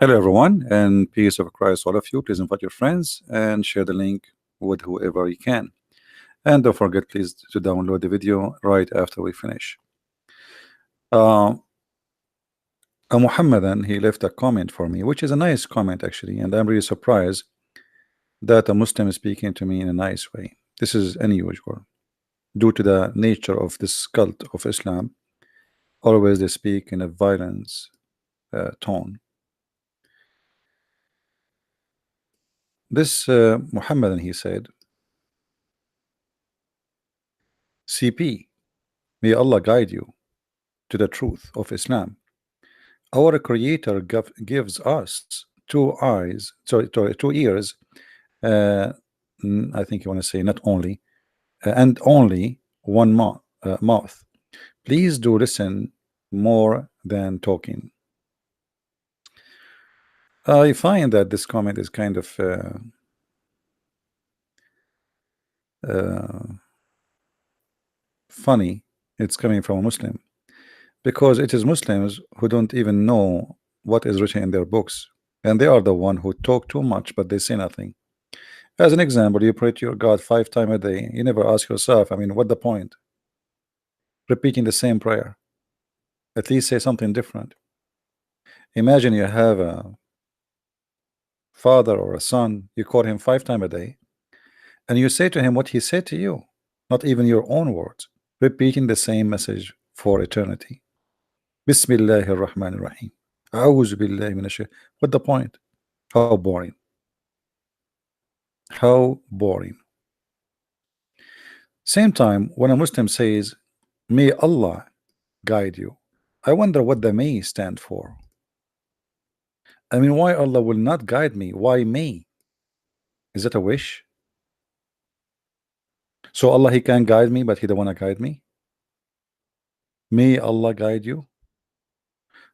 Hello, everyone, and peace of Christ, all of you. Please invite your friends and share the link with whoever you can. And don't forget, please, to download the video right after we finish. Uh, Mohammedan, he left a comment for me, which is a nice comment, actually, and I'm really surprised that a Muslim is speaking to me in a nice way. This is unusual due to the nature of this cult of Islam. Always they speak in a violence tone. This Muhammadan, he said, CP, may Allah guide you to the truth of Islam. Our Creator gives us two eyes, two ears. I think you want to say not only, and only one mouth. Please do listen more than talking. I find that this comment is kind of funny. It's coming from a Muslim, because it is Muslims who don't even know what is written in their books, and they are the one who talk too much but they say nothing. As an example, you pray to your God 5 times a day. You never ask yourself, I mean, what the point? Repeating the same prayer. At least say something different. Imagine you have a father or a son, you call him 5 times a day, and you say to him what he said to you, not even your own words, repeating the same message for eternity. Bismillahir Rahmanir Rahim. A'udhu billahi minash shaitanir. What the point? How boring. How boring. Same time, when a Muslim says, may Allah guide you, I wonder what the may stand for. I mean, why Allah will not guide me? Why may? Is that a wish? So Allah, he can guide me, but he don't want to guide me? May Allah guide you?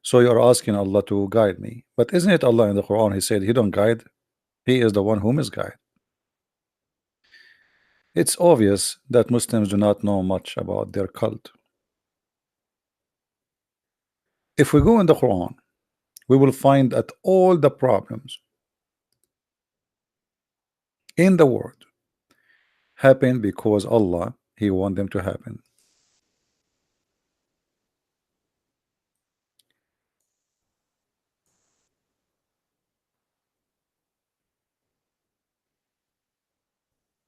So you're asking Allah to guide me. But isn't it Allah in the Quran, he said he don't guide, he is the one who misguide. It's obvious that Muslims do not know much about their cult. If we go in the Quran, we will find that all the problems in the world happen because Allah, he want them to happen.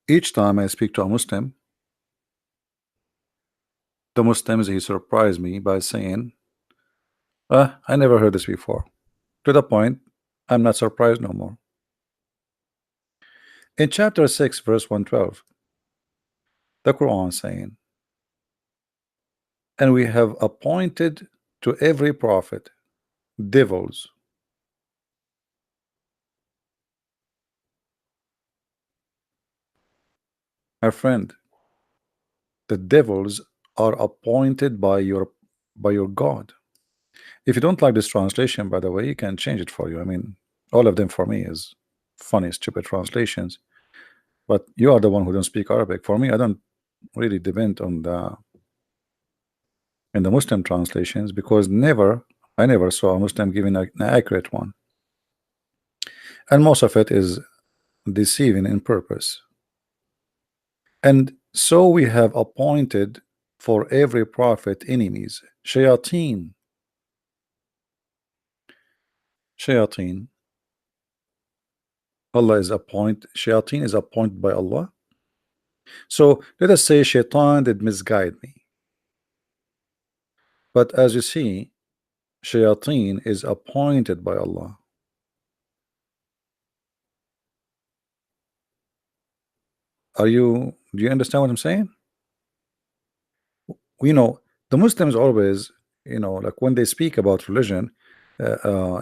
Each time I speak to a Muslim, the Muslims, he surprised me by saying, I never heard this before. To the point, I'm not surprised no more. In chapter 6, verse 112, the Quran saying, and we have appointed to every prophet devils. My friend, the devils are appointed by your God. If you don't like this translation, by the way, you can change it for you. I mean, all of them for me is funny, stupid translations. But you are the one who don't speak Arabic. For me, I don't really depend on the Muslim translations, because I never saw a Muslim giving an accurate one, and most of it is deceiving in purpose. And so we have appointed for every prophet enemies, shayateen. Allah is shayateen is appointed by Allah. So let us say shaitan did misguide me, but as you see, shayateen is appointed by Allah. Do you understand what I'm saying? You know, the Muslims always, like when they speak about religion,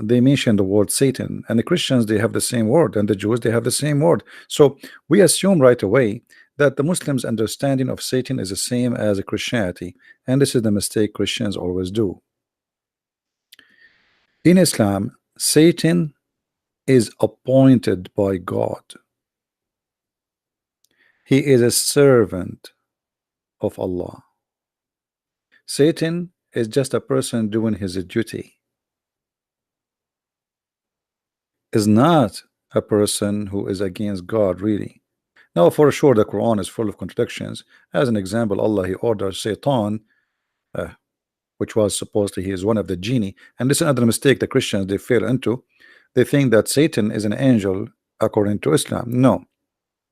they mention the word Satan, and the Christians, they have the same word, and the Jews, they have the same word. So we assume right away that the Muslims' understanding of Satan is the same as a Christianity, and this is the mistake Christians always do. In Islam, Satan is appointed by God. He is a servant of Allah. Satan is just a person doing his duty. is not a person who is against God really. Now, for sure, the Quran is full of contradictions. As an example, Allah, He orders Satan, which was supposedly he is one of the genie. And this is another mistake the Christians they fell into. They think that Satan is an angel according to Islam. No,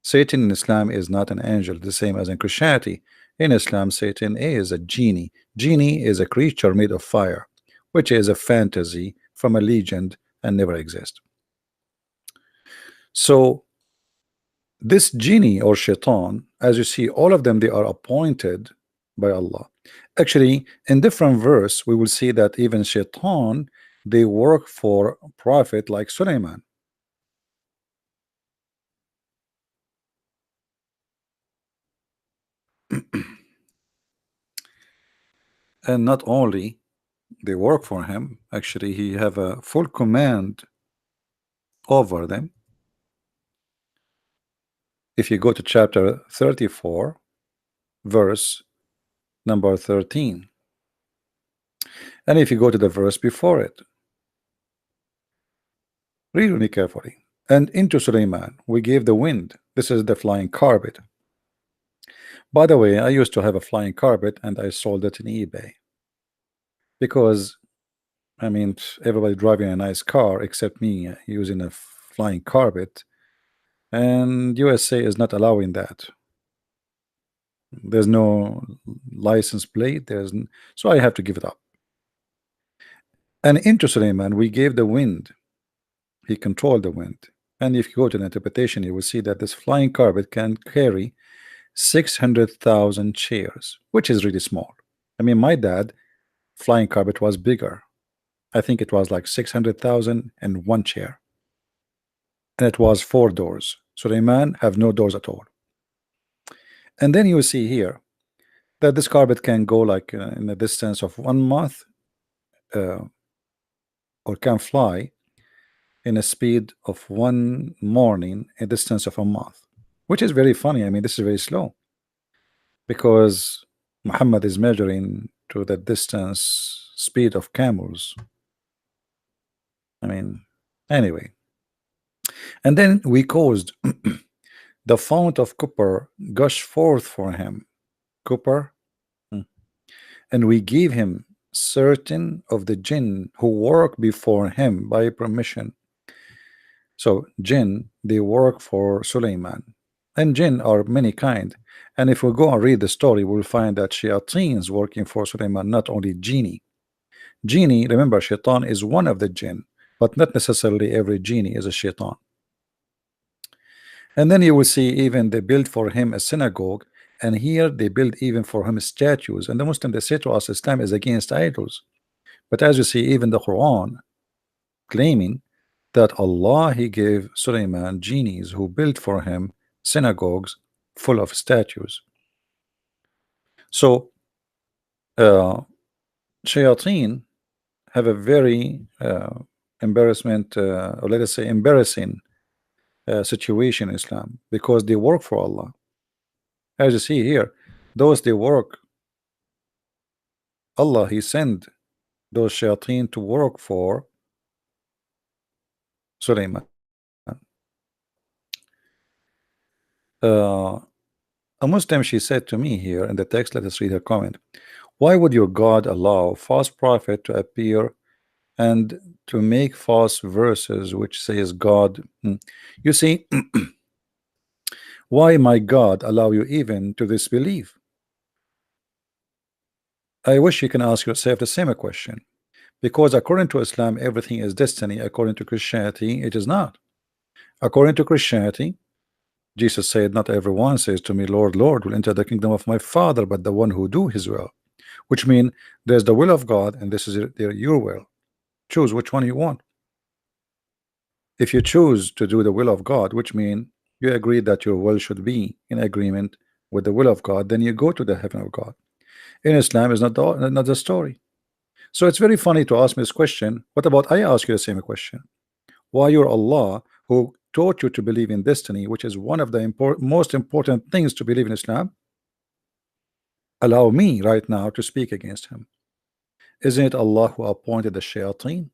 Satan in Islam is not an angel, the same as in Christianity. In Islam, Satan is a genie. Genie is a creature made of fire, which is a fantasy from a legend and never exist. So this genie or shaitan, as you see, all of them, they are appointed by Allah. Actually, in different verse, we will see that even shaitan, they work for prophet like Sulaiman. And not only they work for him, actually he have a full command over them. If you go to chapter 34 verse number 13, and if you go to the verse before it, read really carefully. And into Sulaiman we gave the wind. This is the flying carpet. By the way, I used to have a flying carpet and I sold it in eBay, because I mean, everybody driving a nice car except me using a flying carpet, and USA is not allowing that. There's no license plate, so I have to give it up. And into Sulaiman we gave the wind. He controlled the wind. And if you go to the interpretation, you will see that this flying carpet can carry 600,000 chairs, which is really small. I mean, my dad flying carpet was bigger. I think it was like 600,001 chair, and it was 4 doors. Sulaiman have no doors at all. And then you see here that this carpet can go like in a distance of 1 month, or can fly in a speed of 1 morning, a distance of a month, which is very funny. I mean, this is very slow, because Muhammad is measuring to the distance speed of camels. I mean, anyway. And then we caused the fount of copper gush forth for him. Copper. And we gave him certain of the jinn who work before him by permission. So jinn, they work for Sulaiman, and jinn are many kind. And if we go and read the story, we'll find that shayateens working for Sulaiman, not only genie. Genie, remember, shaitan is one of the jinn, but not necessarily every genie is a shaitan. And then you will see even they build for him a synagogue, and here they build even for him statues. And the Muslim, they say to us, Islam is against idols. But as you see, even the Quran claiming that Allah, He gave Sulaiman genies who built for him synagogues full of statues. So shayateen have a very embarrassment, or let us say embarrassing situation in Islam, because they work for Allah. As you see here, those they work, Allah, He sent those shayateen to work for Sulaiman. A Muslim, she said to me here in the text, let us read her comment. Why would your God allow false prophet to appear and to make false verses which says God? You see, why my God allow you even to disbelieve? I wish you can ask yourself the same question, because according to Islam everything is destiny. According to Christianity it is not. According to Christianity, Jesus said, not everyone says to me, Lord, Lord, will enter the kingdom of my Father, but the one who do his will. Which means there's the will of God, and this is your will. Choose which one you want. If you choose to do the will of God, which means you agree that your will should be in agreement with the will of God, then you go to the heaven of God. In Islam is not the story. So it's very funny to ask me this question. What about I ask you the same question? Why your Allah, who taught you to believe in destiny, which is one of the most important things to believe in Islam, allow me right now to speak against him? Isn't it Allah who appointed the shayateen?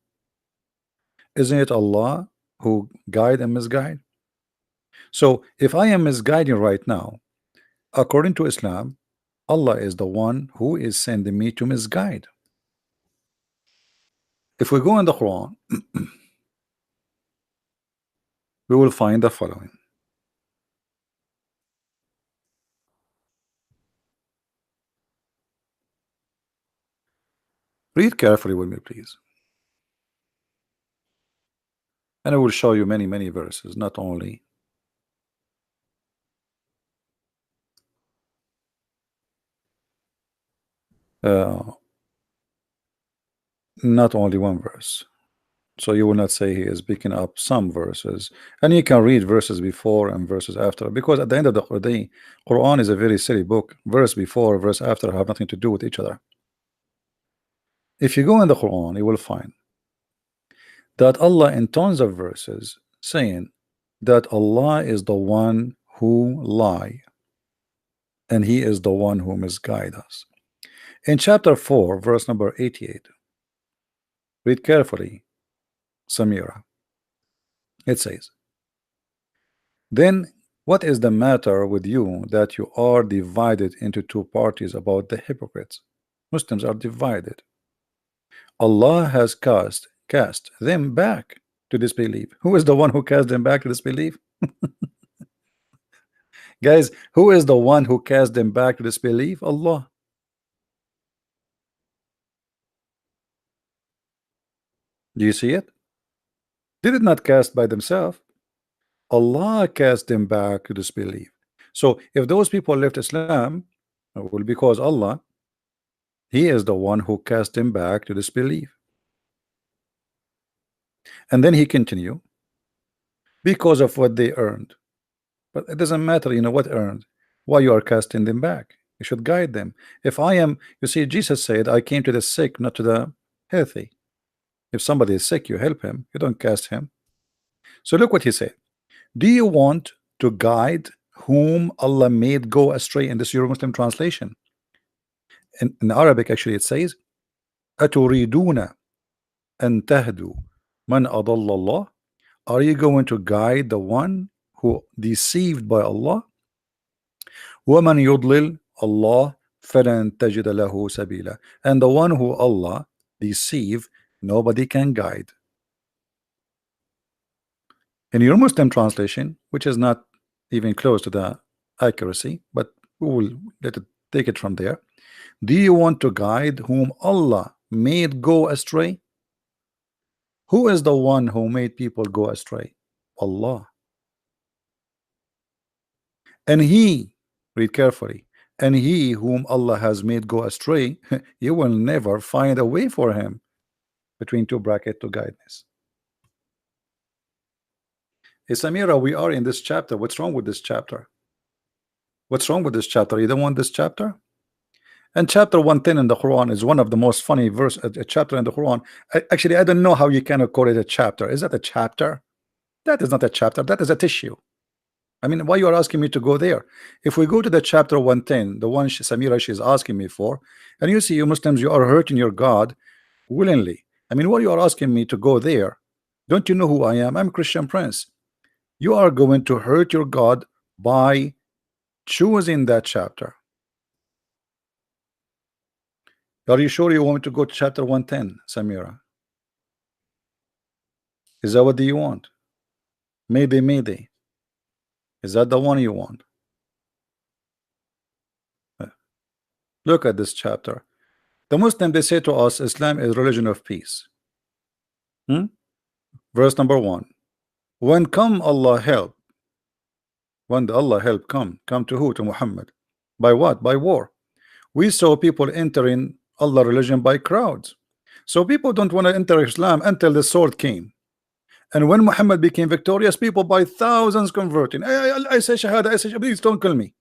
Isn't it Allah who guide and misguide? So if I am misguiding right now, according to Islam, Allah is the one who is sending me to misguide. If we go in the Quran, we will find the following. Read carefully with me, please. And I will show you many verses, not only one verse. So you will not say he is picking up some verses, and you can read verses before and verses after, because at the end of the day, Quran is a very silly book. Verse before, verse after have nothing to do with each other. If you go in the Quran, you will find that Allah in tons of verses saying that Allah is the one who lie, and he is the one who misguide us. In chapter 4, verse number 88, read carefully, Samira. It says, then what is the matter with you that you are divided into two parties about the hypocrites? Muslims are divided. Allah has cast them back to disbelief. Who is the one who cast them back to disbelief? Guys, who is the one who cast them back to disbelief? Allah. Do you see it? Did it not cast by themselves? Allah cast them back to disbelief. So if those people left Islam, well, because Allah, he is the one who cast them back to disbelief. And then he continue, because of what they earned. But it doesn't matter, you know what earned, why you are casting them back. You should guide them. If I am, you see, Jesus said, I came to the sick, not to the healthy. If somebody is sick, you help him, you don't cast him. So look what he said. Do you want to guide whom Allah made go astray? In this Euro Muslim translation, in Arabic actually it says, أتريدون أن تهدوا من أضل الله? Are you going to guide the one who deceived by Allah? ومن يضلل الله فلن تجد له سبيلا. And the one who Allah deceive, nobody can guide. In your Muslim translation, which is not even close to the accuracy, but we will take it from there. Do you want to guide whom Allah made go astray? Who is the one who made people go astray? Allah. And he, read carefully, and he whom Allah has made go astray, you will never find a way for him, between two brackets, to guidance. Hey Samira, we are in this chapter. What's wrong with this chapter? What's wrong with this chapter? You don't want this chapter? And chapter 110 in the Quran is one of the most funny a chapter in the Quran. Actually, I don't know how you cannot call it a chapter. Is that a chapter? That is not a chapter. That is a tissue. I mean, why you are asking me to go there? If we go to the chapter 110, the one Samira she is asking me for, and you see, you Muslims, you are hurting your God willingly. I mean, why you are asking me to go there? Don't you know who I am? I'm a Christian Prince. You are going to hurt your God by choosing that chapter. Are you sure you want me to go to chapter 110, Samira? Is that what do you want? Mayday. Is that the one you want? Look at this chapter. The Muslim, they say to us, Islam is religion of peace. Verse number 1. When Allah help, when the Allah help come to who? To Muhammad. By what? By war. We saw people entering Allah religion by crowds. So people don't want to enter Islam until the sword came. And when Muhammad became victorious, people by thousands converting. I say shahada, I say, please don't kill me.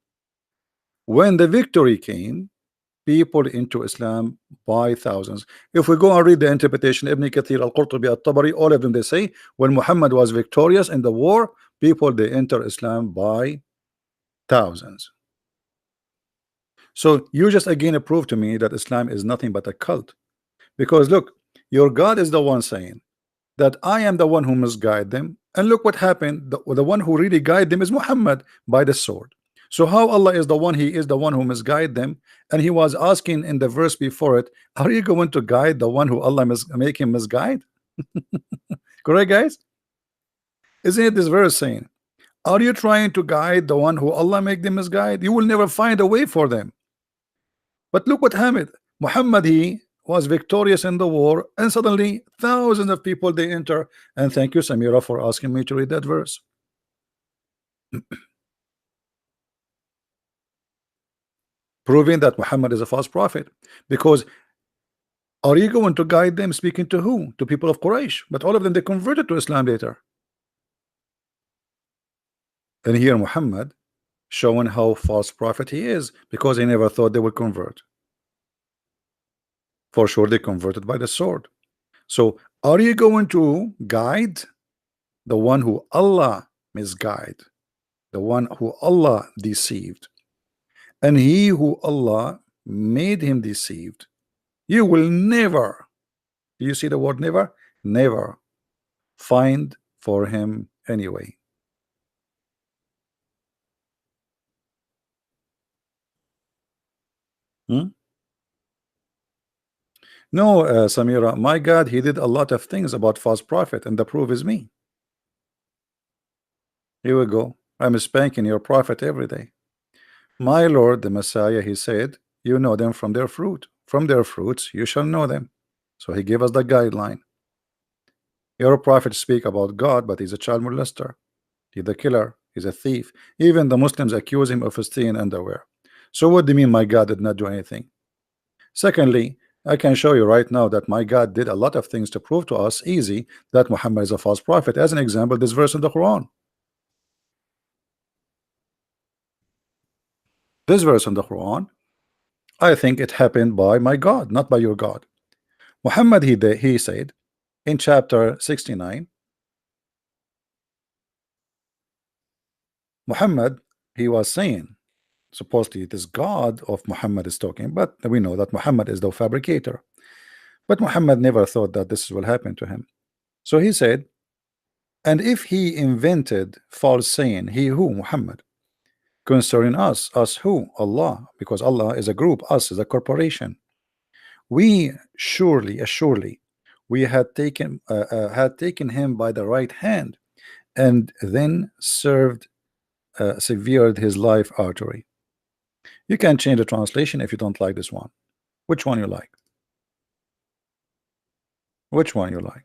When the victory came, people into Islam by thousands. If we go and read the interpretation, Ibn Kathir, al-Qurtubi, al-Tabari, all of them, they say when Muhammad was victorious in the war, people they enter Islam by thousands. So you just again prove to me that Islam is nothing but a cult, because look, your God is the one saying that I am the one who misguide them, And look what happened. The one who really guided them is Muhammad by the sword. So how Allah is the one, He is the one who misguide them, and He was asking in the verse before it, are you going to guide the one who Allah make him misguide? Correct, guys? Isn't it this verse saying, are you trying to guide the one who Allah make them misguide? You will never find a way for them. But look what happened. Muhammad, he was victorious in the war, and suddenly thousands of people they enter. And thank you, Samira, for asking me to read that verse. Proving that Muhammad is a false prophet. Because are you going to guide them? Speaking to who? To people of Quraysh. But all of them, they converted to Islam later. And here Muhammad showing how false prophet he is, because he never thought they would convert. For sure they converted by the sword. So are you going to guide the one who Allah misguide, the one who Allah deceived, and he who Allah made him deceived? You will never, do you see the word never? Never find for him anyway. No, Samira, my God, he did a lot of things about false prophet, and the proof is me. Here we go. I'm spanking your prophet every day. My Lord, the Messiah, he said, you know them from their fruit. From their fruits you shall know them. So he gave us the guideline. Your prophet speak about God, but he's a child molester. He's a killer. He's a thief. Even the Muslims accuse him of stealing underwear. So what do you mean my God did not do anything? Secondly, I can show you right now that my God did a lot of things to prove to us easy that Muhammad is a false prophet. As an example, this verse in the Quran. This verse in the Quran, I think it happened by my God, not by your God. Muhammad, he said in chapter 69, Muhammad, he was saying, supposedly it is God of Muhammad is talking, but we know that Muhammad is the fabricator. But Muhammad never thought that this will happen to him. So he said, and if he invented false saying, he who, Muhammad, concerning us who? Allah, because Allah is a group, us is a corporation. We assuredly, we had taken him by the right hand, and then severed his life artery. You can change the translation if you don't like this one. Which one you like? Which one you like?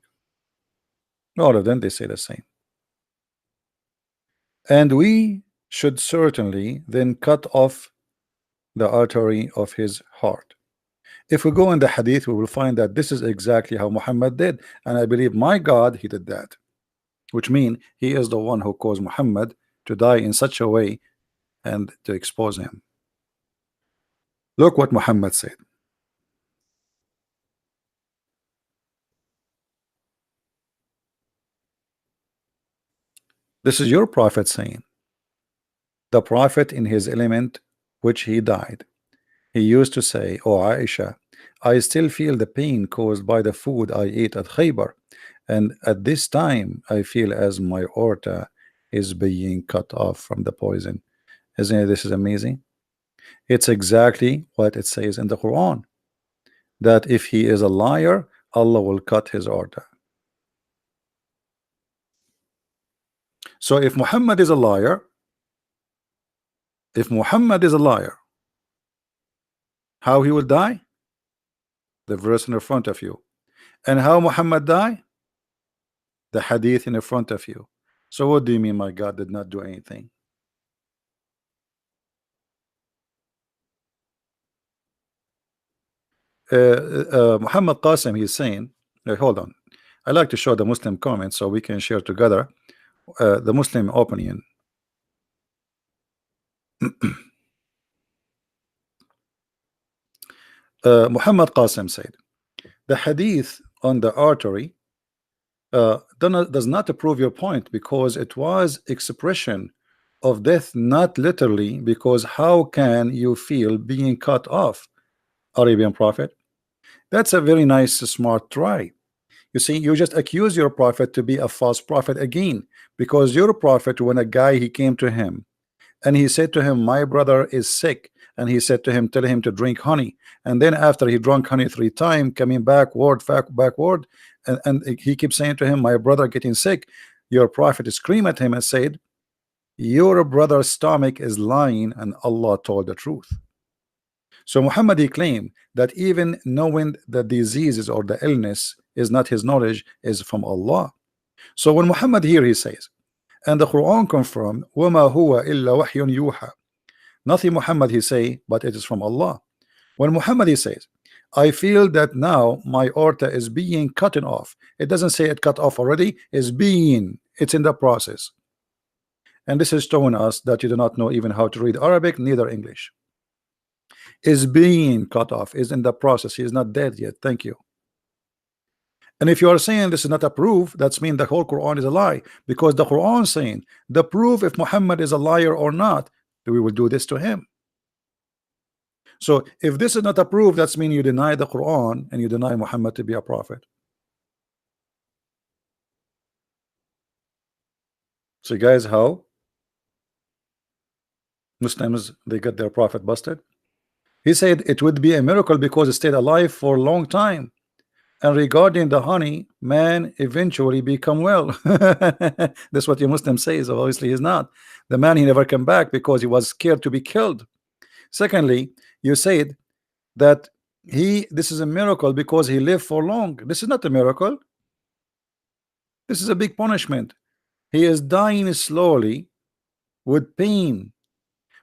All of them, they say the same. And we should certainly then cut off the artery of his heart. If we go in the hadith, we will find that this is exactly how Muhammad did, and I believe my God, he did that, which means he is the one who caused Muhammad to die in such a way and to expose him. Look what Muhammad said. This is your prophet saying, the prophet in his element which he died, he used to say, oh Aisha, I still feel the pain caused by the food I ate at Khaybar, and at this time I feel as my aorta is being cut off from the poison. Isn't it, this is amazing? It's exactly what it says in the Quran, that if he is a liar, Allah will cut his aorta. So if Muhammad is a liar, how he will die? The verse in front of you. And how Muhammad died? The hadith in front of you. So what do you mean my God did not do anything? Muhammad Qasim, he's saying, hold on, I like to show the Muslim comments so we can share together the Muslim opinion. Muhammad Qasim said, the hadith on the artery does not prove your point, because it was expression of death, not literally, because how can you feel being cut off, Arabian prophet? That's a very nice smart try. You see, you just accuse your prophet to be a false prophet again, because your prophet, when a guy he came to him and he said to him, my brother is sick, and he said to him, tell him to drink honey, and then after he drank honey 3 times, coming backward, and he keeps saying to him, my brother getting sick, your prophet screamed at him and said, your brother's stomach is lying and Allah told the truth. So Muhammad, he claimed that even knowing the diseases or the illness is not his knowledge, is from Allah. So when Muhammad here he says, and the Quran confirmed, وَمَا هُوَ إِلَّا وَحْيٌ يُوحَى, nothing Muhammad he say but it is from Allah. When Muhammad he says, I feel that now my aorta is being cut off, it doesn't say it cut off already, it's in the process. And this is showing us that you do not know even how to read Arabic, neither English. Is being cut off, is in the process, he is not dead yet. Thank you. And if you are saying this is not a proof, that's mean the whole Quran is a lie, because the Quran is saying the proof if Muhammad is a liar or not, we will do this to him. So if this is not a proof, that's mean you deny the Quran and you deny Muhammad to be a prophet. So guys, how Muslims they get their prophet busted? He said it would be a miracle because it stayed alive for a long time. And regarding the honey, man eventually become well. That's what your Muslim says. Obviously he's not. The man, he never came back because he was scared to be killed. Secondly, you said that this is a miracle because he lived for long. This is not a miracle. This is a big punishment. He is dying slowly with pain,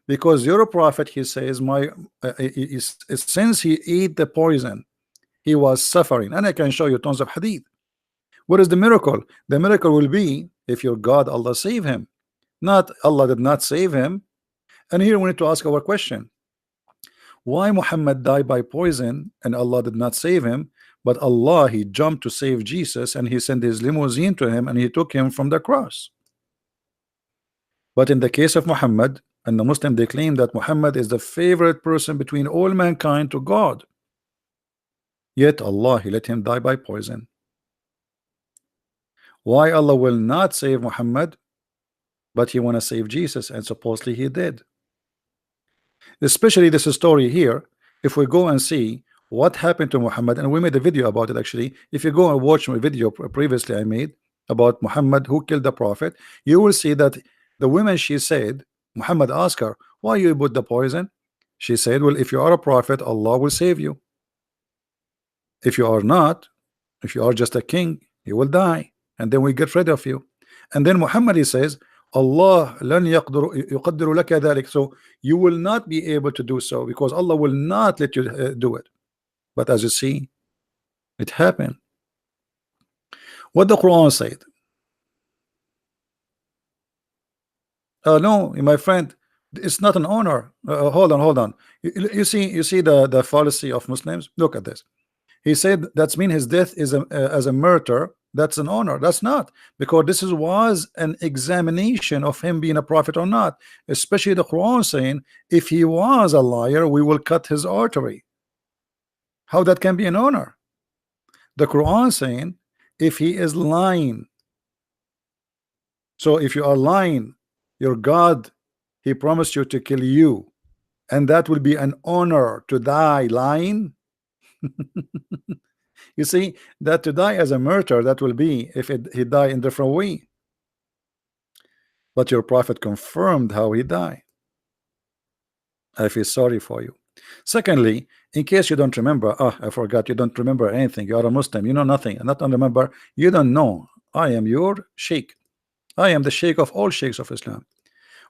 because your prophet, he says, since he ate the poison, he was suffering. And I can show you tons of hadith. What is the miracle? The miracle will be if your God Allah save him, not Allah did not save him. And here we need to ask our question, why Muhammad died by poison and Allah did not save him, but Allah, he jumped to save Jesus and he sent his limousine to him and he took him from the cross? But in the case of Muhammad and the Muslim, they claim that Muhammad is the favorite person between all mankind to God, yet Allah, he let him die by poison. Why Allah will not save Muhammad, but he want to save Jesus, and supposedly he did? Especially this story here, if we go and see what happened to Muhammad, and we made a video about it actually. If you go and watch my video previously I made about Muhammad who killed the prophet, you will see that the woman, she said, Muhammad asked her, why you put the poison? She said, well, if you are a prophet, Allah will save you. If you are not, if you are just a king, you will die, and then we get rid of you. And then Muhammad, he says, Allah lan yuqaddiru laka dhalik, so you will not be able to do so because Allah will not let you do it. But as you see, it happened. What the Quran said, no, my friend, it's not an honor. Hold on. You see the fallacy of Muslims. Look at this. He said that's mean his death is as a murder. That's an honor. That's not, because this was an examination of him being a prophet or not. Especially the Quran saying if he was a liar, we will cut his artery. How that can be an honor? The Quran saying if he is lying. So if you are lying, your God, he promised you to kill you, and that will be an honor to die lying. You see that to die as a murderer, that will be if he die in different way. But your prophet confirmed how he died. I feel sorry for you. Secondly, in case you don't remember, I forgot, you don't remember anything, you are a Muslim, you know nothing, and not remember, you don't know. I am your sheikh. I am the sheikh of all sheikhs of Islam.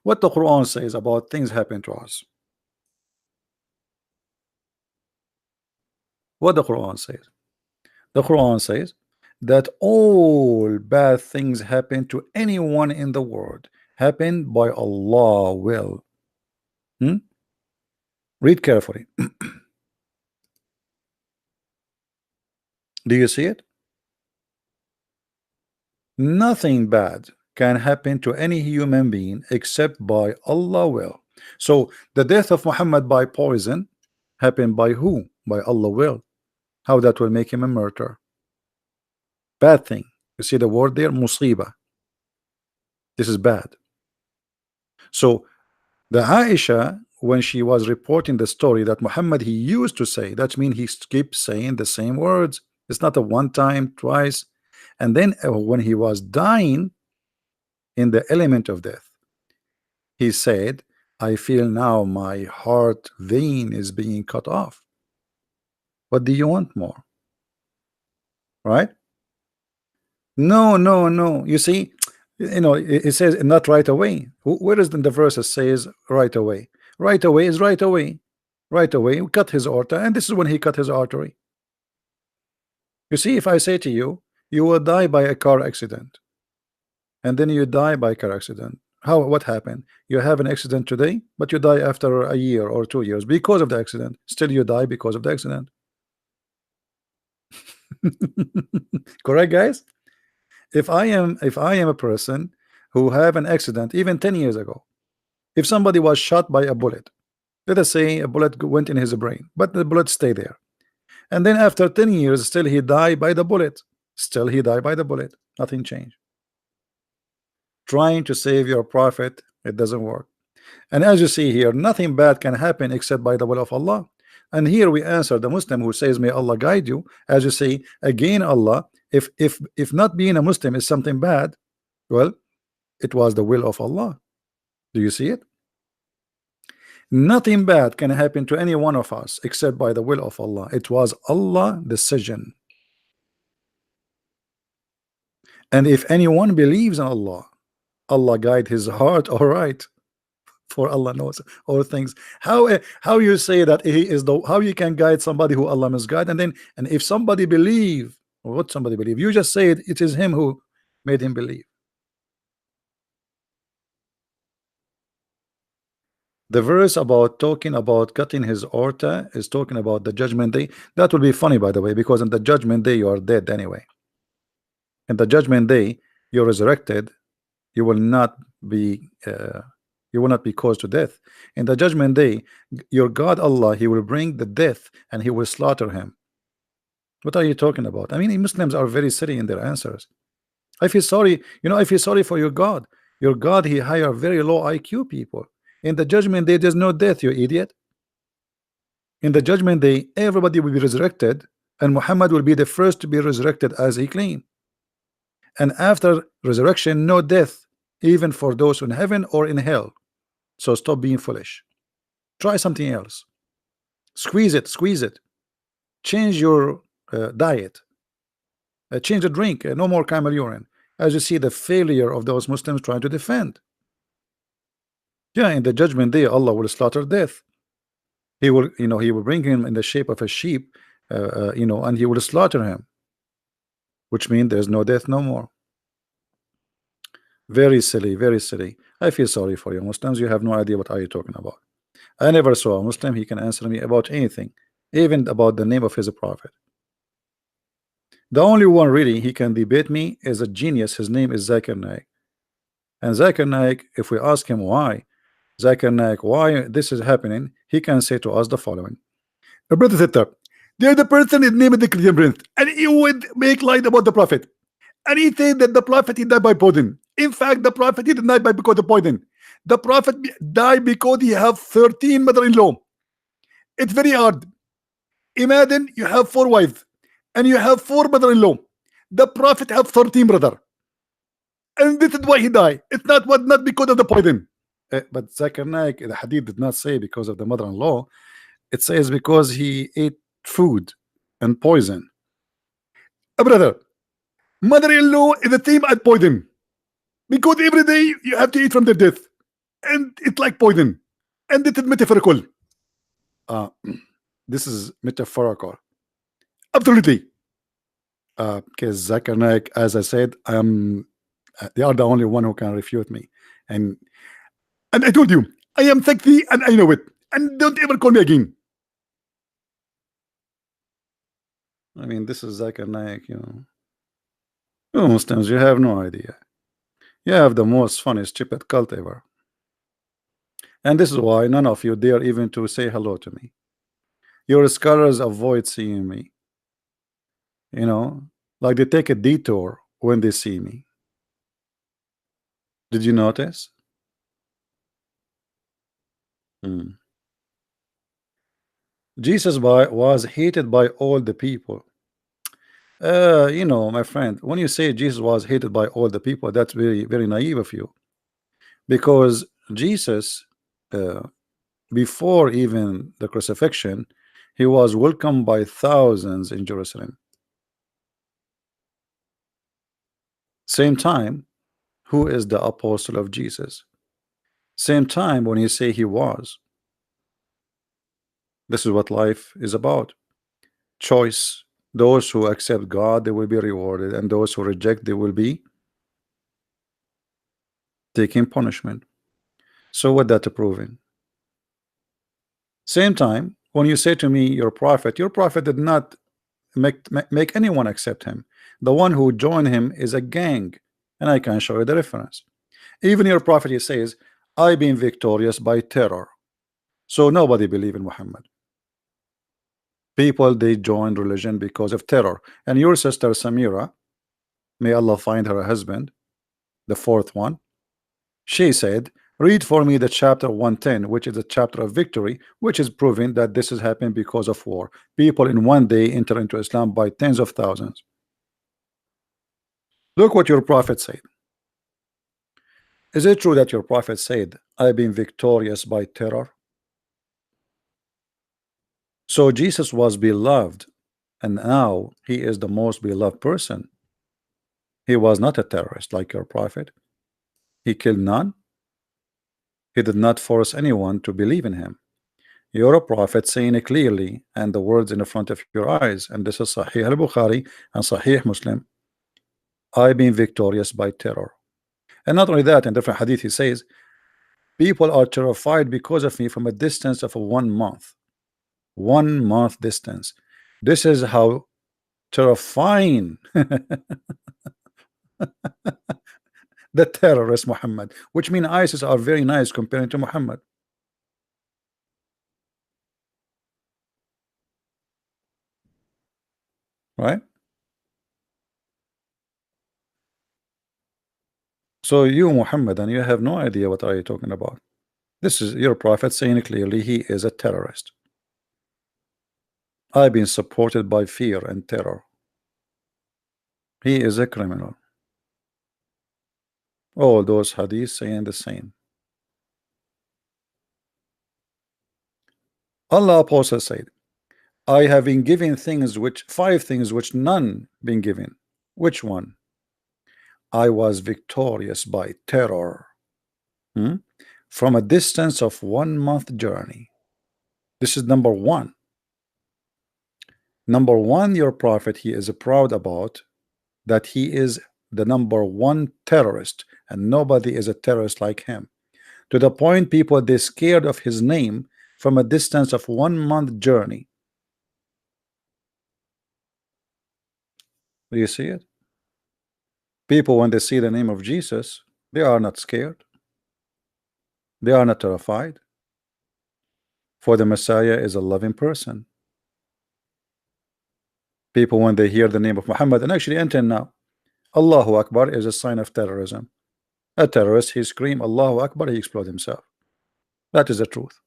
What the Quran says about things happen to us. What the Quran says. The Quran says that all bad things happen to anyone in the world happen by Allah will. Read carefully. Do you see it? Nothing bad can happen to any human being except by Allah will. So the death of Muhammad by poison happened by who? By Allah will. How that will make him a murderer? bad thing. You see the word there, musiba. This is bad. So the Aisha, when she was reporting the story that Muhammad he used to say, that means he keeps saying the same words. It's not a one time, twice. And then when he was dying in the element of death, he said, I feel now my heart vein is being cut off. What do you want more? Right? No, no, no. You see, it says not right away. Where is the verse that says right away? Right away is right away. Right away, we cut his aorta, and this is when he cut his artery. You see, if I say to you, you will die by a car accident, and then you die by car accident. What happened? You have an accident today, but you die after a year or 2 years because of the accident. Still you die because of the accident. Correct, guys? If I am a person who have an accident even 10 years ago, if somebody was shot by a bullet, let us say a bullet went in his brain, but the bullet stay there, and then after 10 years still he died by the bullet, still he died by the bullet, nothing changed. Trying to save your prophet, it doesn't work. And as you see here, nothing bad can happen except by the will of Allah. And here we answer the Muslim who says, may Allah guide you. As you say, again, Allah, if not being a Muslim is something bad, well, it was the will of Allah. Do you see it? Nothing bad can happen to any one of us except by the will of Allah. It was Allah's decision. And if anyone believes in Allah, Allah guide his heart, all right. For Allah knows all things. How you say that he is how you can guide somebody who Allah misguide, and if somebody believe, what somebody believe, you just say it is him who made him believe. The verse about talking about cutting his aorta is talking about the judgment day. That will be funny, by the way, because in the judgment day you are dead anyway. In the judgment day you're resurrected. You will not be caused to death. In the judgment day, your God Allah, he will bring the death and he will slaughter him. What are you talking about? I mean, Muslims are very silly in their answers. I feel sorry, I feel sorry for your God. Your God, he hire very low IQ people. In the judgment day, there's no death, you idiot. In the judgment day, everybody will be resurrected, and Muhammad will be the first to be resurrected as he claimed. And after resurrection, no death, even for those in heaven or in hell. So stop being foolish. Try something else. Squeeze it. Change your diet. Change the drink. No more camel urine. As you see, the failure of those Muslims trying to defend. Yeah, in the judgment day, Allah will slaughter death. He will, he will bring him in the shape of a sheep, and he will slaughter him. Which means there's no death no more. Very silly, very silly. I feel sorry for you Muslims. You have no idea what are you talking about. I never saw a Muslim he can answer me about anything, even about the name of his prophet. The only one really he can debate me is a genius. His name is Zakir Naik. And Zakir Naik, if we ask him why this is happening, he can say to us the following. The brother said that there's the person is named the Christian prince, and he would make light about the prophet, and he said that the prophet he died by poison. In fact, the prophet he did not die because of poison. The prophet died because he have 13 mother-in-law. It's very hard. Imagine you have 4 wives and you have 4 mother-in-law. The prophet have 13 brother, and this is why he died. It's not because of the poison. But Zakir Naik, the hadith did not say because of the mother-in-law. It says because he ate food and poison. Brother, mother-in-law is the same as poison, because every day you have to eat from the death, and it's like poison, and this is metaphorical. This is metaphorical, absolutely. Because Zakir Naik, as I said, they are the only one who can refute me, and I told you I am sexy and I know it, and don't ever call me again. I mean, this is Zakir Naik, you Muslims, you have no idea. You have the most funny, stupid cult ever. And this is why none of you dare even to say hello to me. Your scholars avoid seeing me. Like they take a detour when they see me. Did you notice? Jesus was hated by all the people. You know, my friend, when you say Jesus was hated by all the people, that's very, very naive of you. Because Jesus, uh, before even the crucifixion, he was welcomed by thousands in Jerusalem. Same time, who is the apostle of Jesus? Same time when you say he was. This is what life is about. Choice. Those who accept God, they will be rewarded, and those who reject, they will be taking punishment. So what that proving? Same time, when you say to me, your prophet did not make anyone accept him. The one who joined him is a gang, and I can show you the reference. Even your prophet, he says, I've been victorious by terror. So nobody believe in Muhammad. People, they joined religion because of terror. And your sister Samira, may Allah find her a husband, the fourth one, she said, read for me the chapter 110, which is a chapter of victory, which is proving that this is happening because of war. People in one day enter into Islam by tens of thousands. Look what your prophet said. Is it true that your prophet said, I've been victorious by terror? So Jesus was beloved, and now he is the most beloved person. He was not a terrorist like your prophet. He killed none. He did not force anyone to believe in him. You're a prophet saying it clearly, and the words in the front of your eyes, and this is Sahih al-Bukhari and Sahih Muslim. I've been victorious by terror. And not only that, in different hadith he says, people are terrified because of me from a distance of 1 month. 1 month distance. This is how terrifying the terrorist Muhammad, which mean ISIS are very nice comparing to Muhammad. Right? So you Muhammad, and you have no idea what are you talking about. This is your prophet saying clearly he is a terrorist. I've been supported by fear and terror. He is a criminal. All those hadiths saying the same. Allah Apostle said, I have been given things which 5 things which none been given. Which one? I was victorious by terror. From a distance of 1 month journey. This is number 1. Number 1, your prophet, he is proud about that he is the number 1 terrorist, and nobody is a terrorist like him. To the point people, they scared of his name from a distance of 1 month journey. Do you see it? People, when they see the name of Jesus, they are not scared. They are not terrified. For the Messiah is a loving person. People, when they hear the name of Muhammad, and actually until now, Allahu Akbar is a sign of terrorism. A terrorist, he scream Allahu Akbar, he explode himself. That is the truth.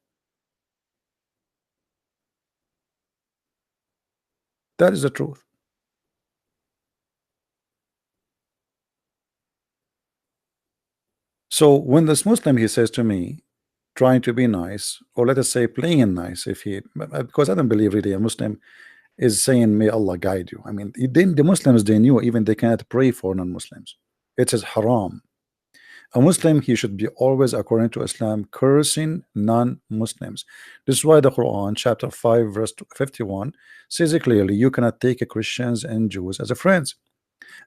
That is the truth. So when this Muslim, he says to me, trying to be nice, or let us say playing nice, if he, because I don't believe really a Muslim is saying may Allah guide you. I mean, the Muslims, they knew even they cannot pray for non-Muslims. It is haram. A Muslim, he should be always, according to Islam, cursing non-Muslims. This is why the Quran chapter 5 verse 51 says it clearly, you cannot take Christians and Jews as a friends.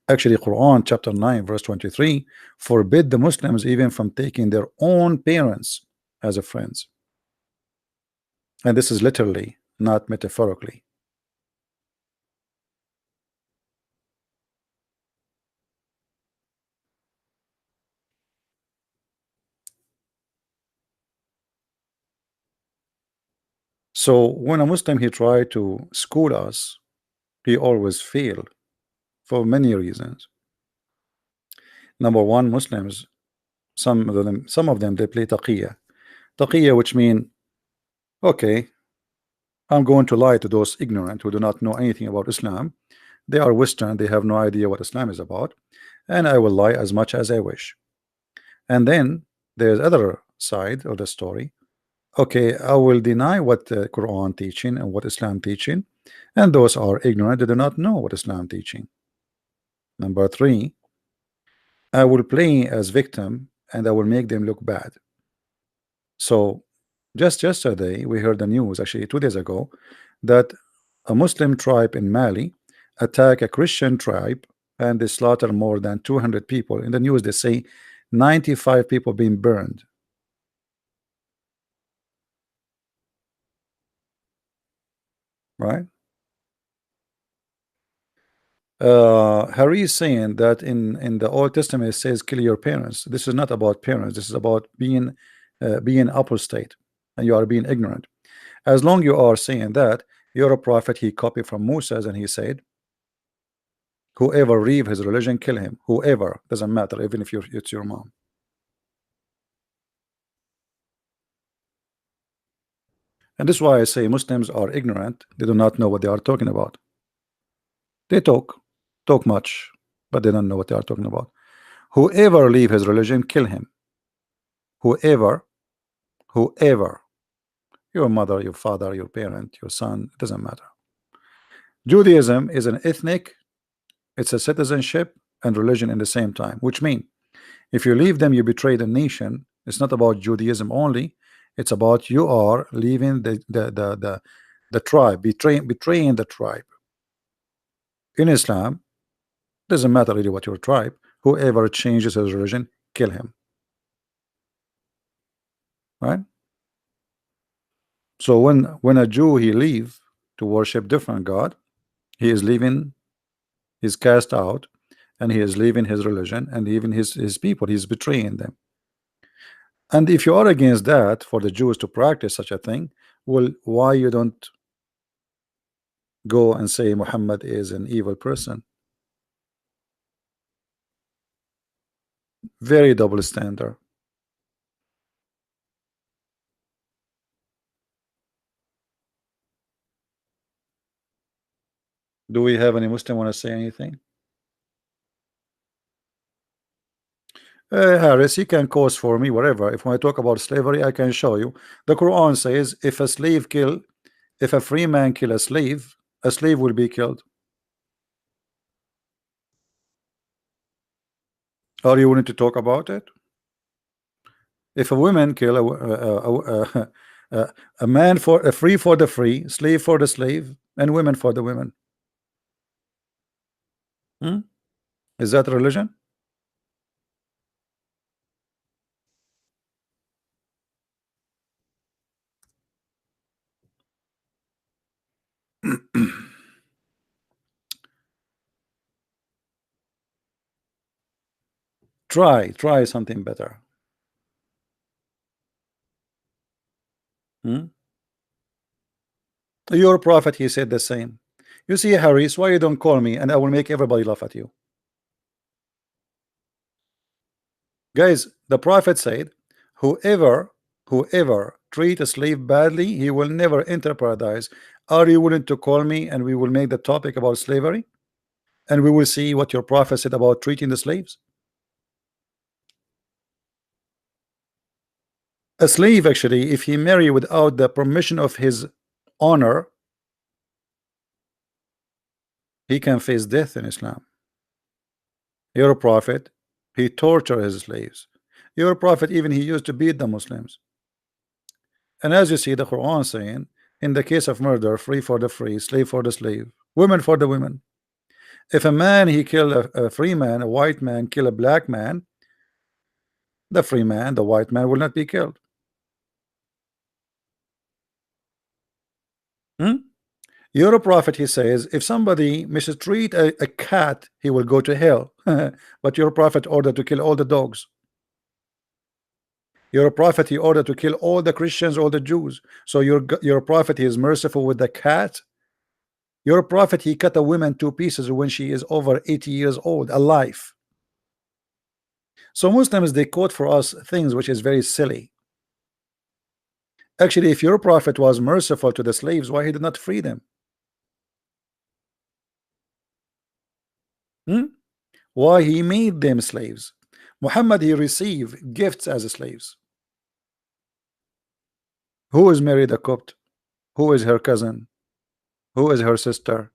Actually, Quran chapter 9 verse 23 forbid the Muslims even from taking their own parents as a friends. And this is literally, not metaphorically. So when a Muslim, he try to school us, he always fail for many reasons. Number one, Muslims, some of them they play taqiyya, which mean, okay, I'm going to lie to those ignorant who do not know anything about Islam. They are Western, they have no idea what Islam is about, and I will lie as much as I wish. And then there's other side of the story. Okay, I will deny what the Quran teaching and what Islam teaching, and those are ignorant, they do not know what Islam teaching. Number three, I will play as victim and I will make them look bad. So just yesterday we heard the news, actually 2 days ago, that a Muslim tribe in Mali attack a Christian tribe and they slaughter more than 200 people. In the news they say 95 people being burned. Right? Harry is saying that in the Old Testament it says kill your parents. This is not about parents, this is about being apostate and you are being ignorant. As long you are saying that, you're a prophet. He copied from Moses and he said, whoever leave his religion, kill him. Whoever, doesn't matter, even if it's your mom. And this is why I say Muslims are ignorant. They do not know what they are talking about. They talk much, but they don't know what they are talking about. Whoever leave his religion, kill him. Whoever, your mother, your father, your parent, your son, it doesn't matter. Judaism is an ethnic, it's a citizenship and religion in the same time, which means if you leave them, you betray the nation. It's not about Judaism only, it's about you are leaving the tribe, betraying the tribe. In Islam, doesn't matter really what your tribe, whoever changes his religion, kill him. Right? So when a Jew he leave to worship different God, he is leaving, he's cast out, and he is leaving his religion and even his people, he's betraying them. And if you are against that, for the Jews to practice such a thing, well, why you don't go and say Muhammad is an evil person? Very double standard. Do we have any Muslim want to say anything? Harris, you can cause for me whatever. If when I talk about slavery, I can show you. The Quran says if a free man kill a slave will be killed. Are you willing to talk about it? If a woman kill a man for a free for the free, slave for the slave, and women for the women, is that religion? Try something better. Your prophet, he said the same. You see, Harris, why you don't call me and I will make everybody laugh at you? Guys, the prophet said, whoever treat a slave badly, he will never enter paradise. Are you willing to call me and we will make the topic about slavery? And we will see what your prophet said about treating the slaves. A slave, actually, if he marry without the permission of his owner, he can face death in Islam. Your prophet, he tortured his slaves. Your prophet, even he used to beat the Muslims. And as you see the Quran saying, in the case of murder, free for the free, slave for the slave, women for the women. If a man he kill a free man, a white man kill a black man, the free man, the white man will not be killed. Your prophet, he says, if somebody mistreat a cat, he will go to hell. But your prophet ordered to kill all the dogs. Your prophet, he ordered to kill all the Christians, all the Jews. So your prophet, he is merciful with the cat. Your prophet, he cut a woman to pieces when she is over 80 years old, alive. So Muslims, they quote for us things which is very silly. Actually, if your prophet was merciful to the slaves, why he did not free them? Why he made them slaves? Muhammad, he received gifts as slaves. Who is married a Copt? Who is her cousin? Who is her sister?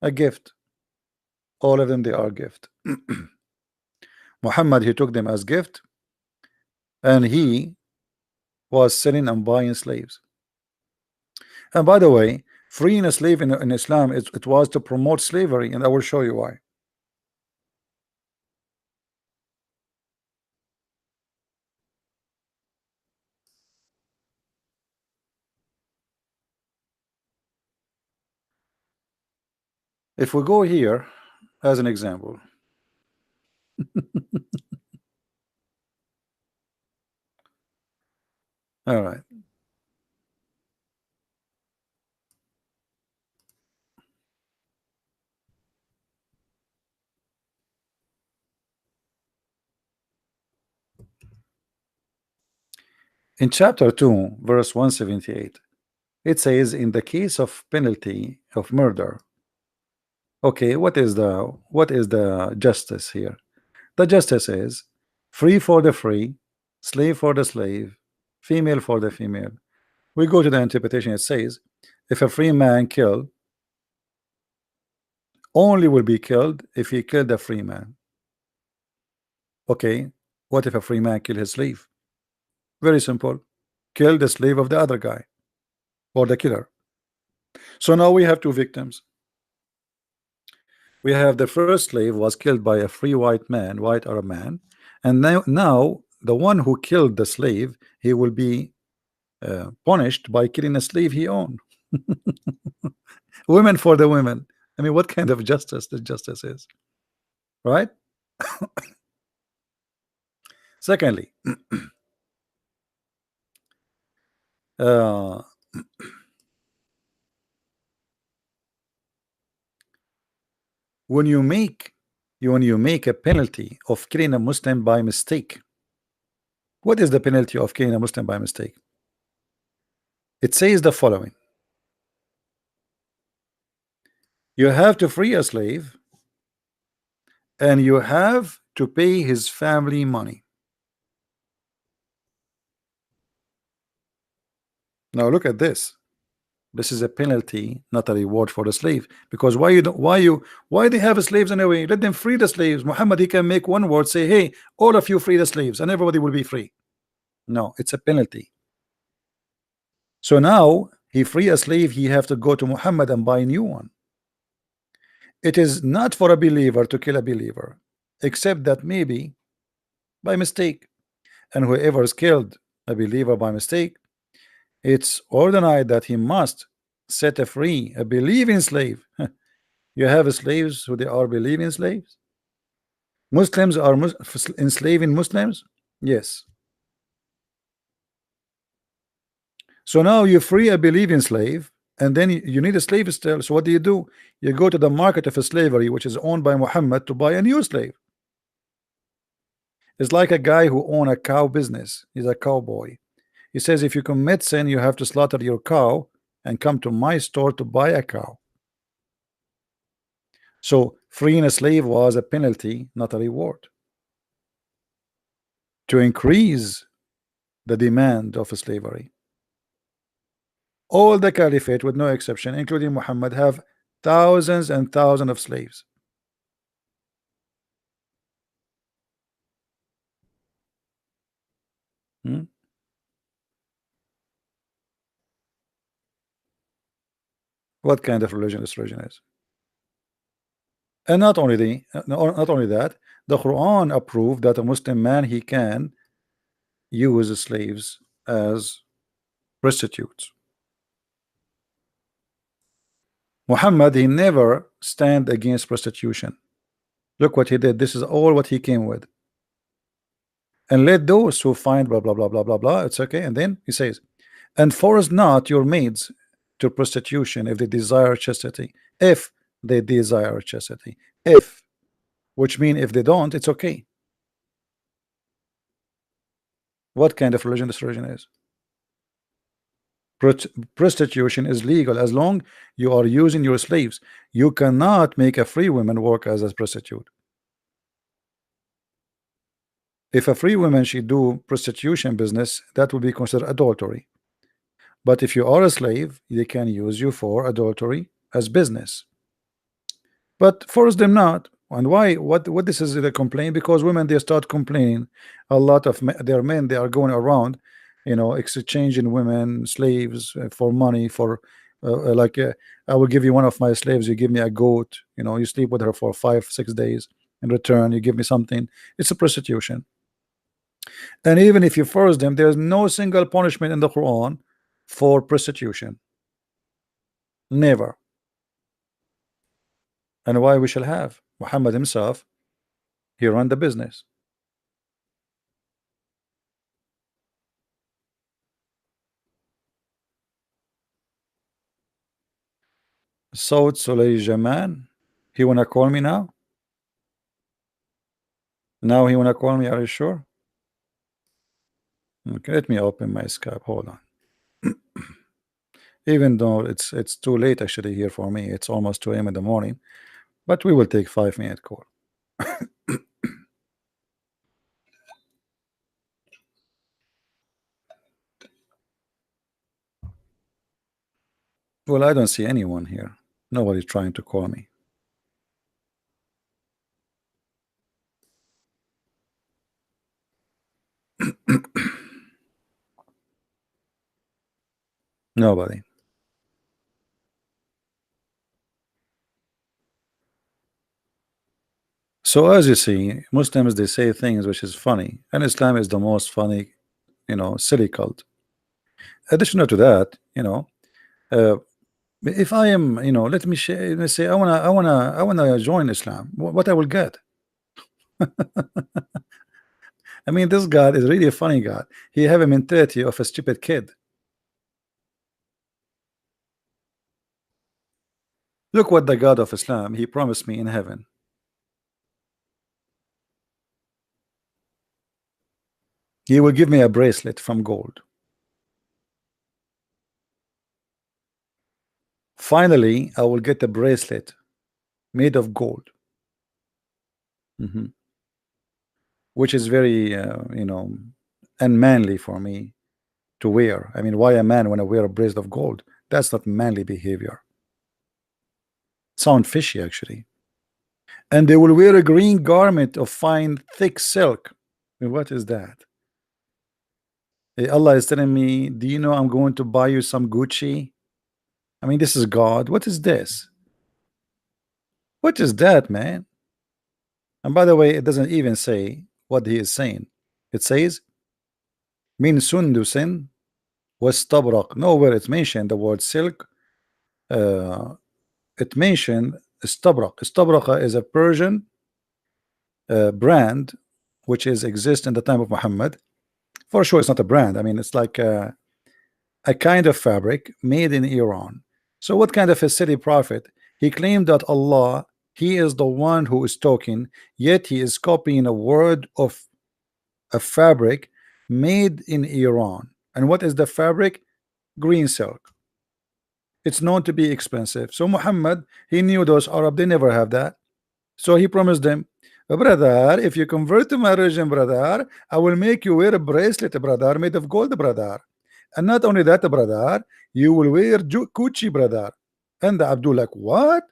A gift. All of them, they are gift. Muhammad, he took them as gift, and he was selling and buying slaves. And by the way, freeing a slave in Islam, it was to promote slavery, and I will show you why. If we go here as an example, all right. In chapter 2, verse 178, it says, in the case of penalty of murder. Okay, what is the justice here? The justice is free for the free, slave for the slave, female for the female. We go to the interpretation. It says, if a free man kill, only will be killed if he killed a free man. Okay, what if a free man kill his slave? Very simple. Kill the slave of the other guy, or the killer. So now we have two victims. We have the first slave was killed by a free white man, white Arab man, and now the one who killed the slave, he will be punished by killing a slave he owned. Women for the women. I mean, what kind of justice this justice is, right? Secondly, when you make a penalty of killing a Muslim by mistake, what is the penalty of killing a Muslim by mistake? It says the following: you have to free a slave, and you have to pay his family money. Now look at this. This is a penalty, not a reward for the slave. Because why they have slaves anyway? Let them free the slaves. Muhammad, he can make one word, say, hey, all of you free the slaves, and everybody will be free. No, it's a penalty. So now he free a slave, he have to go to Muhammad and buy a new one. It is not for a believer to kill a believer, except that maybe by mistake. And whoever is killed a believer by mistake, it's ordained that he must set free a believing slave. You have slaves who they are believing slaves. Muslims are enslaving Muslims. Yes. So now you free a believing slave, and then you need a slave still. So what do? You go to the market of slavery, which is owned by Muhammad, to buy a new slave. It's like a guy who owns a cow business. He's a cowboy. He says, if you commit sin, you have to slaughter your cow and come to my store to buy a cow. So freeing a slave was a penalty, not a reward, to increase the demand of slavery. All the caliphate, with no exception, including Muhammad, have thousands and thousands of slaves. What kind of religion this religion is? And not only that, the Quran approved that a Muslim man, he can use slaves as prostitutes. Muhammad, he never stand against prostitution. Look what he did. This is all what he came with. And let those who find blah blah blah blah blah blah, it's okay. And then he says, and force not your maids to prostitution if they desire chastity. If they desire chastity. If, which means if they don't, it's okay. What kind of religion this religion is? Prostitution is legal as long you are using your slaves. You cannot make a free woman work as a prostitute. If a free woman should do prostitution business, that would be considered adultery. But if you are a slave, they can use you for adultery as business. But force them not. And why? What this is the complaint? Because women, they start complaining. A lot of their men, they are going around, you know, exchanging women, slaves for money. For like, I will give you one of my slaves. You give me a goat. You know, you sleep with her for 5-6 days. In return, you give me something. It's a prostitution. And even if you force them, there's no single punishment in the Quran for prostitution. Never. And why we shall have? Muhammad himself, he ran the business. Saud Suleyman, he wanna call me now? Now he wanna call me, are you sure? Okay, let me open my Skype, hold on. Even though it's too late actually here for me, it's almost 2 a.m. in the morning, but we will take 5-minute call. Well, I don't see anyone here. Nobody's trying to call me. Nobody. So as you see, Muslims, they say things which is funny, and Islam is the most funny, you know, silly cult. Additional to that, you know, if I am, you know, let me say I wanna join Islam. What I will get? I mean, this God is really a funny God. He have a mentality of a stupid kid. Look what the God of Islam, he promised me in heaven. He will give me a bracelet from gold. Finally, I will get a bracelet made of gold. Which is very, you know, unmanly for me to wear. I mean, why a man want to wear a bracelet of gold? That's not manly behavior. Sound fishy, actually. And they will wear a green garment of fine, thick silk. I mean, what is that? Allah is telling me, do you know I'm going to buy you some Gucci? I mean, this is God. What is this? What is that, man? And by the way, it doesn't even say what he is saying. It says, min sundusin was tabrak. Nowhere it's mentioned the word silk. It mentioned istabrak. Istabrak is a Persian brand which is exist in the time of Muhammad. For sure, it's not a brand. I mean, it's like a kind of fabric made in Iran. So, what kind of a silly prophet? He claimed that Allah, he is the one who is talking, yet he is copying a word of a fabric made in Iran. And what is the fabric? Green silk. It's known to be expensive. So Muhammad, he knew those Arab, they never have that. So he promised them, brother, if you convert to my religion, brother, I will make you wear a bracelet, brother, made of gold, brother. And not only that, brother, you will wear Gucci, brother. And Abdul like, what?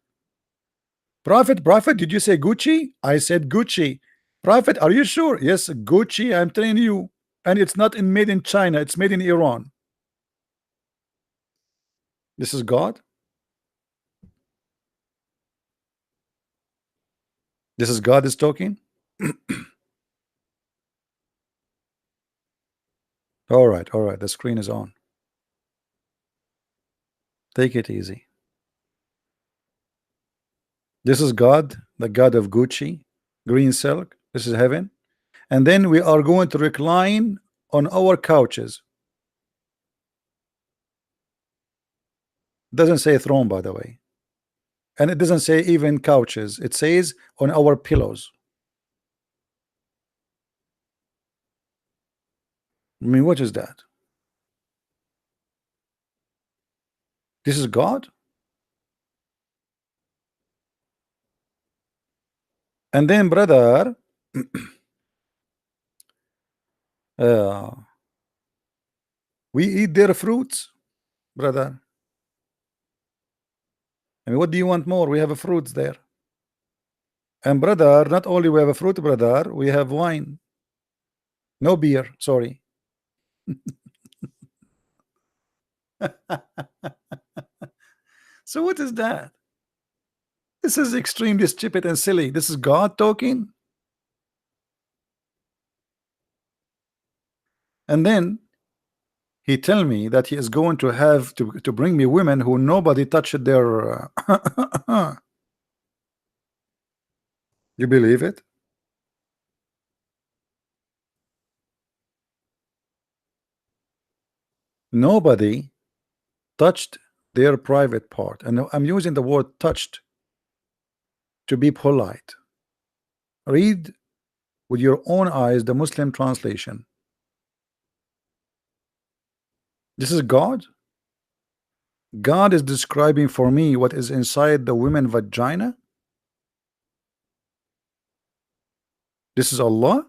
Prophet, did you say Gucci? I said Gucci. Prophet, are you sure? Yes, Gucci, I'm telling you. And it's not made in China, it's made in Iran. This is God. This is God is talking. All right, the screen is on. Take it easy. This is God, the God of Gucci, green silk. This is heaven. And then we are going to recline on our couches. Doesn't say throne, by the way. And it doesn't say even couches. It says on our pillows. I mean, what is that? This is God? And then, brother, we eat their fruits, brother. I mean, what do you want more? We have fruits there. And brother, not only we have a fruit, brother, we have wine. No beer, sorry. So what is that? This is extremely stupid and silly. This is God talking. And then he tell me that he is going to have to bring me women who nobody touched their you believe it? Nobody touched their private part, and I'm using the word touched to be polite. Read with your own eyes the Muslim translation. This is God. God is describing for me what is inside the women vagina. This is Allah.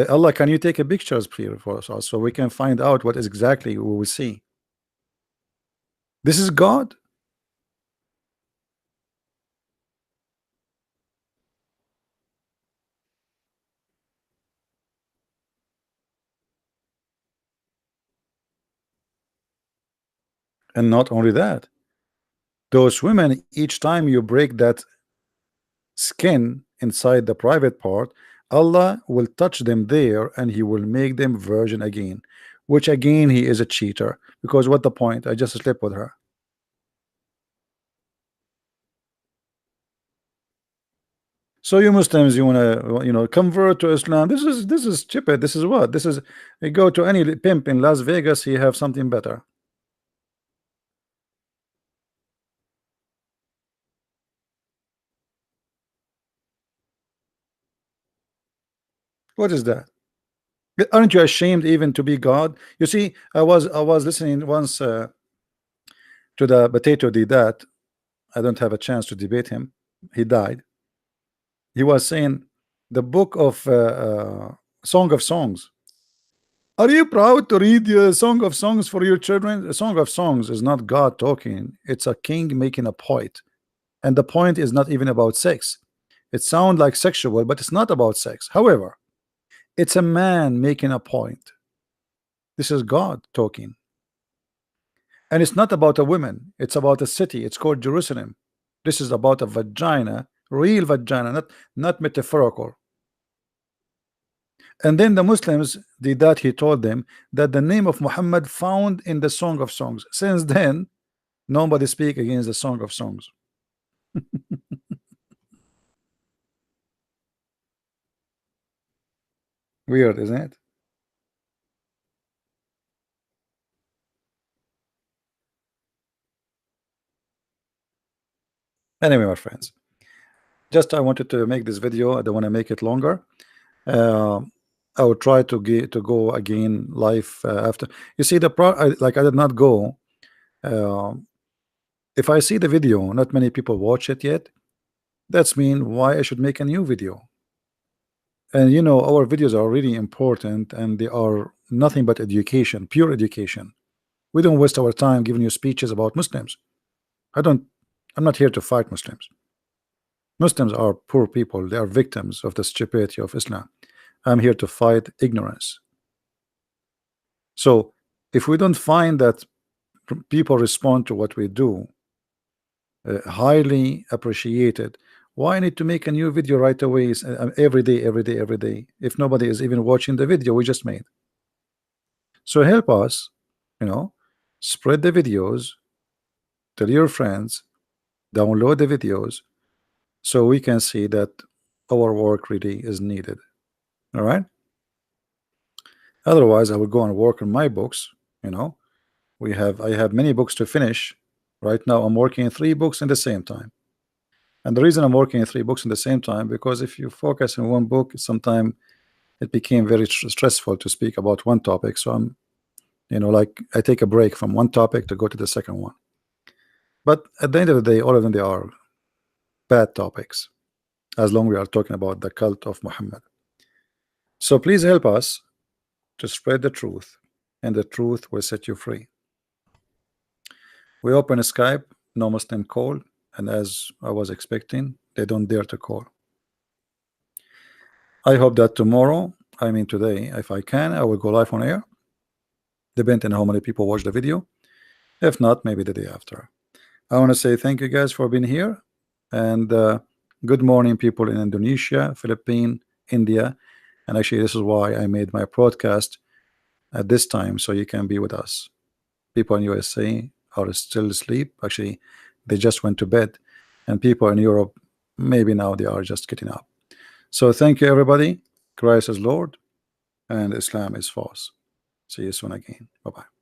Allah, can you take a pictures here for us so we can find out what is exactly we will see? This is God. And not only that, those women, each time you break that skin inside the private part, Allah will touch them there and he will make them virgin again, which again he is a cheater, because what the point? I just slept with her. So you Muslims, you want to convert to Islam. This is stupid. This is what? This is, you go to any pimp in Las Vegas, he have something better. What is that? Aren't you ashamed even to be God? You see, I was listening once to the potato did that. I don't have a chance to debate him. He died. He was saying the book of Song of Songs. Are you proud to read the Song of Songs for your children? The Song of Songs is not God talking. It's a king making a point. And the point is not even about sex. It sounds like sexual, but it's not about sex. However, it's a man making a point. This is God talking. And it's not about a woman. It's about a city. It's called Jerusalem. This is about a vagina, real vagina, not metaphorical. And then the Muslims did that. He told them that the name of Muhammad found in the Song of Songs. Since then, nobody speak against the Song of Songs. Weird, isn't it? Anyway, my friends, just I wanted to make this video. I don't want to make it longer. I will try to go again live after. You see, like I did not go. If I see the video, not many people watch it yet. That's mean why I should make a new video. And our videos are really important, and they are nothing but education, pure education. We don't waste our time giving you speeches about Muslims. I'm not here to fight Muslims. Muslims are poor people. They are victims of the stupidity of Islam. I'm here to fight ignorance. So if we don't find that people respond to what we do, highly appreciated, why I need to make a new video right away, every day, if nobody is even watching the video we just made? So help us, spread the videos, tell your friends, download the videos, so we can see that our work really is needed. All right. Otherwise, I will go and work on my books, I have many books to finish. Right now I'm working in 3 books in the same time. And the reason I'm working in 3 books in the same time, because if you focus on one book, sometimes it became very stressful to speak about one topic. So I'm, like I take a break from one topic to go to the second one. But at the end of the day, all of them, they are bad topics, as long as we are talking about the cult of Muhammad. So please help us to spread the truth, and the truth will set you free. We open a Skype, no Muslim call, and as I was expecting, they don't dare to call. I hope that tomorrow, I mean today, if I can, I will go live on air, depending on how many people watch the video. If not, maybe the day after. I want to say thank you guys for being here, and good morning people in Indonesia, Philippines, India. And actually this is why I made my broadcast at this time, so you can be with us. People in USA are still asleep. Actually, they just went to bed, and people in Europe, maybe now they are just getting up. So thank you everybody. Christ is Lord and Islam is false. See you soon again. Bye-bye.